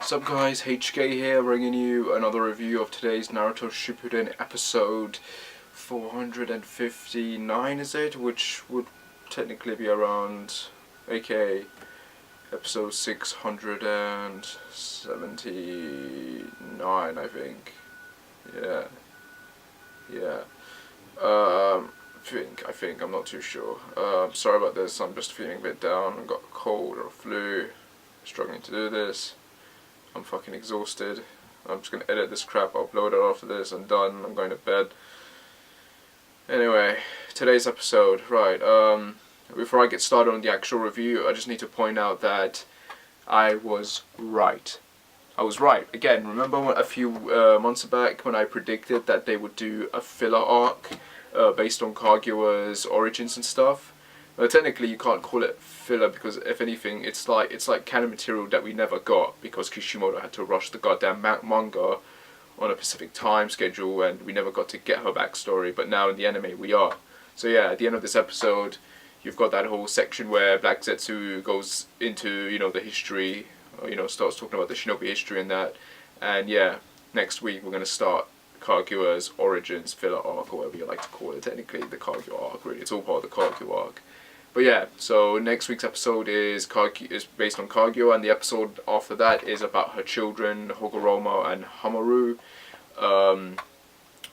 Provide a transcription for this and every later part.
What's up guys, HK here, bringing you another review of today's Naruto Shippuden episode 459, is it? Which would technically be around, aka episode 679, I think. I think, I'm not too sure. Sorry about this, I'm just feeling a bit down. I've got a cold or a flu, struggling to do this. I'm fucking exhausted. I'm just gonna edit this crap, upload it after this, I'm done, I'm going to bed. Anyway, today's episode, right, before I get started on the actual review, I just need to point out that I was right. I was right. Again, remember a few months back when I predicted that they would do a filler arc based on Kaguya's origins and stuff? Well, technically you can't call it filler because if anything it's like canon material that we never got because Kishmoto had to rush the goddamn manga on a specific time schedule and we never got to get her backstory, but now in the anime we are. So yeah, at the end of this episode you've got that whole section where Black Zetsu goes into, you know, the history, you know, starts talking about the shinobi history and that, and yeah, next week we're going to start Kaguya's origins filler arc, or whatever you like to call it. Technically the Kaguya arc, really, it's all part of the Kaguya arc. But yeah, so next week's episode is based on Kaguya, and the episode after that is about her children, Hogoromo and Hamaru.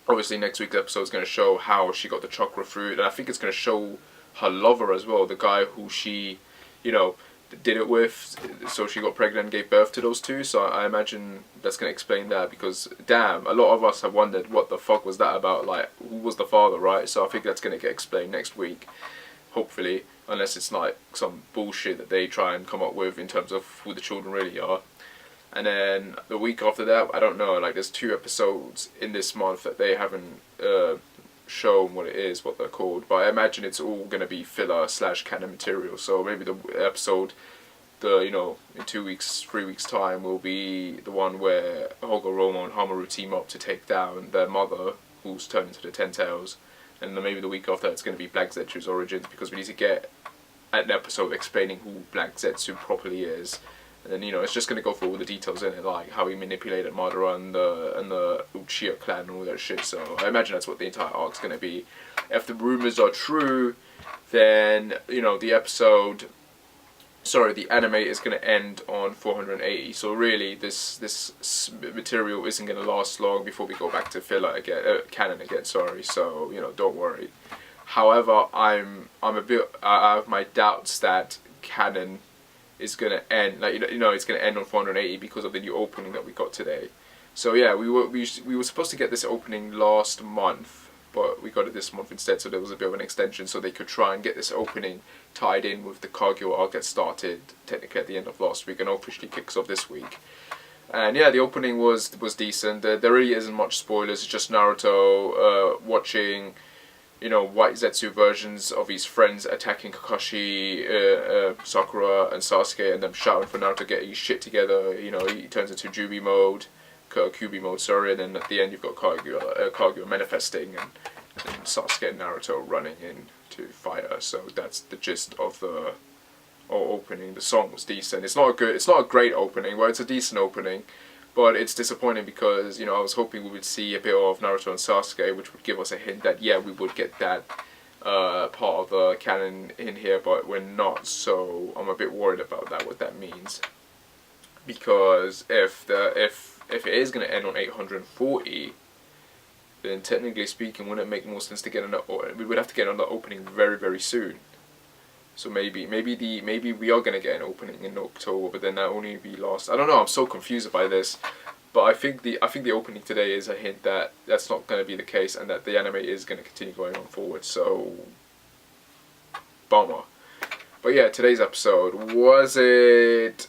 Obviously next week's episode is going to show how she got the chakra fruit, and I think it's going to show her lover as well, the guy who she, you know, did it with, so she got pregnant and gave birth to those two. So I imagine that's going to explain that, because damn, a lot of us have wondered what the fuck was that about, like who was the father, right? So I think that's going to get explained next week, hopefully, unless it's like some bullshit that they try and come up with in terms of who the children really are. And then the week after that, I don't know, like there's 2 episodes in this month that they haven't shown what it is, what they're called, but I imagine it's all going to be filler / canon material. So maybe the episode, you know, in 2 weeks, 3 weeks time will be the one where Hogoromo and Hamaru team up to take down their mother, who's turned into the Ten Tails. And then maybe the week after it's going to be Black Zetsu's origins, because we need to get an episode explaining who Black Zetsu properly is. And then, you know, it's just going to go through all the details in it, like how he manipulated Madara and the Uchiha clan and all that shit. So I imagine that's what the entire arc's going to be. If the rumors are true, then, you know, the anime is going to end on 480. So really, this material isn't going to last long before we go back to filler again, canon again. Sorry. So, you know, don't worry. However, I have my doubts that canon is going to end, like, you know, it's going to end on 480 because of the new opening that we got today. So yeah, we were supposed to get this opening last month, but we got it this month instead, so there was a bit of an extension so they could try and get this opening tied in with the Kaguya arc that started technically at the end of last week and officially kicks off this week. And yeah, the opening was decent. There really isn't much spoilers, it's just Naruto watching, you know, White Zetsu versions of his friends attacking Kakashi, Sakura and Sasuke, and them shouting for Naruto to get his shit together. You know, he turns into Kyuubi mode, sorry, and then at the end you've got Kaguya manifesting, and Sasuke and Naruto running in to fight her. So that's the gist of the opening. The song was decent. It's not a great opening, but it's a decent opening. But it's disappointing because, you know, I was hoping we would see a bit of Naruto and Sasuke, which would give us a hint that, yeah, we would get that part of the canon in here, but we're not, so I'm a bit worried about that, what that means. Because if it is going to end on 840, then technically speaking, wouldn't it make more sense to get another, we would have to get another opening very, very soon. So maybe we are gonna get an opening in October, but then that only be last. I don't know. I'm so confused by this, but I think the opening today is a hint that that's not gonna be the case, and that the anime is gonna continue going on forward. So bummer. But yeah, today's episode, was it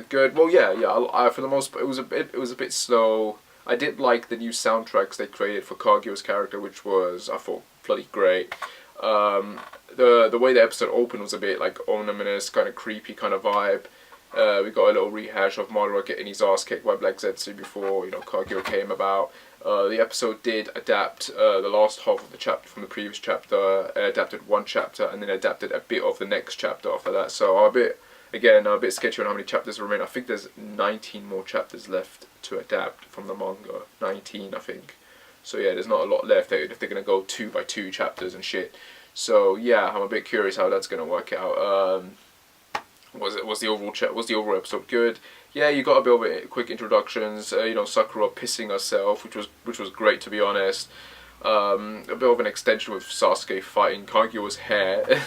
good? Well, yeah. I for the most part, it was a bit slow. I did like the new soundtracks they created for Kaguya's character, which was, I thought, bloody great. The way the episode opened was a bit like ominous, kind of creepy kind of vibe. We got a little rehash of Madara getting his ass kicked by Black Zetsu before, you know, Kaguya came about. The episode did adapt the last half of the chapter from the previous chapter. It adapted one chapter and then adapted a bit of the next chapter after that. So I'm Again, I'm a bit sketchy on how many chapters remain. I think there's 19 more chapters left to adapt from the manga. 19, I think. So yeah, there's not a lot left if they're going to go 2 by 2 chapters and shit. So yeah, I'm a bit curious how that's going to work out. Was the overall episode good? Yeah, you got a bit of quick introductions. You know, Sakura pissing herself, which was great, to be honest. A bit of an extension with Sasuke fighting Kaguya's hair.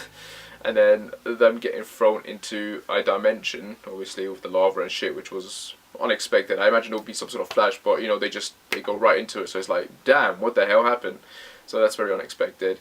And then them getting thrown into a dimension, obviously with the lava and shit, which was unexpected. I imagine it would be some sort of flash, but you know, they go right into it, so it's like, damn, what the hell happened? So that's very unexpected.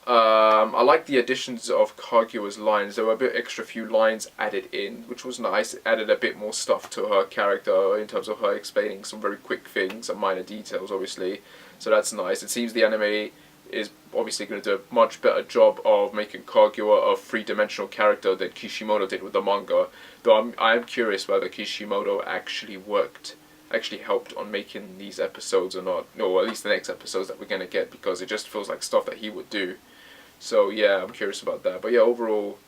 I like the additions of Kaguya's lines. There were a bit extra few lines added in, which was nice. It added a bit more stuff to her character in terms of her explaining some very quick things, some minor details, obviously. So that's nice. It seems the anime is obviously going to do a much better job of making Kaguya a three-dimensional character than Kishimoto did with the manga. Though I'm curious whether Kishimoto actually helped on making these episodes or not. No, at least the next episodes that we're going to get, because it just feels like stuff that he would do. So yeah, I'm curious about that. But yeah, overall,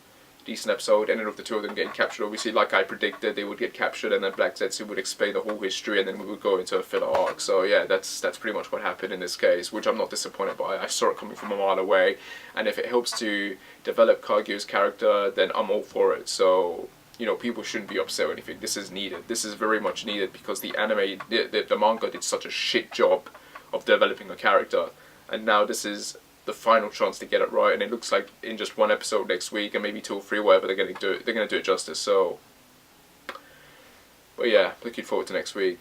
decent episode. Ended with the two of them getting captured. Obviously, like I predicted, they would get captured, and then Black Zetsu would explain the whole history, and then we would go into a filler arc. So yeah, that's pretty much what happened in this case, which I'm not disappointed by. I saw it coming from a mile away, and if it helps to develop Kaguya's character, then I'm all for it. So you know, people shouldn't be upset or anything. This is needed. This is very much needed, because the anime, the manga did such a shit job of developing a character, and now this is the final chance to get it right, and it looks like in just one episode next week, and maybe 2 or 3, whatever, they're going to do it justice. So, but yeah, looking forward to next week.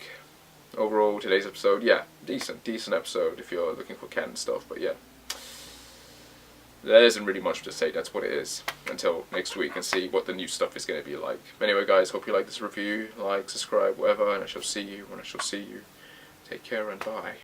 Overall, today's episode, yeah, decent episode if you're looking for canon stuff. But yeah, there isn't really much to say. That's what it is until next week and see what the new stuff is going to be like. Anyway, guys, hope you like this review. Like, subscribe, whatever, and I shall see you when I shall see you. Take care and bye.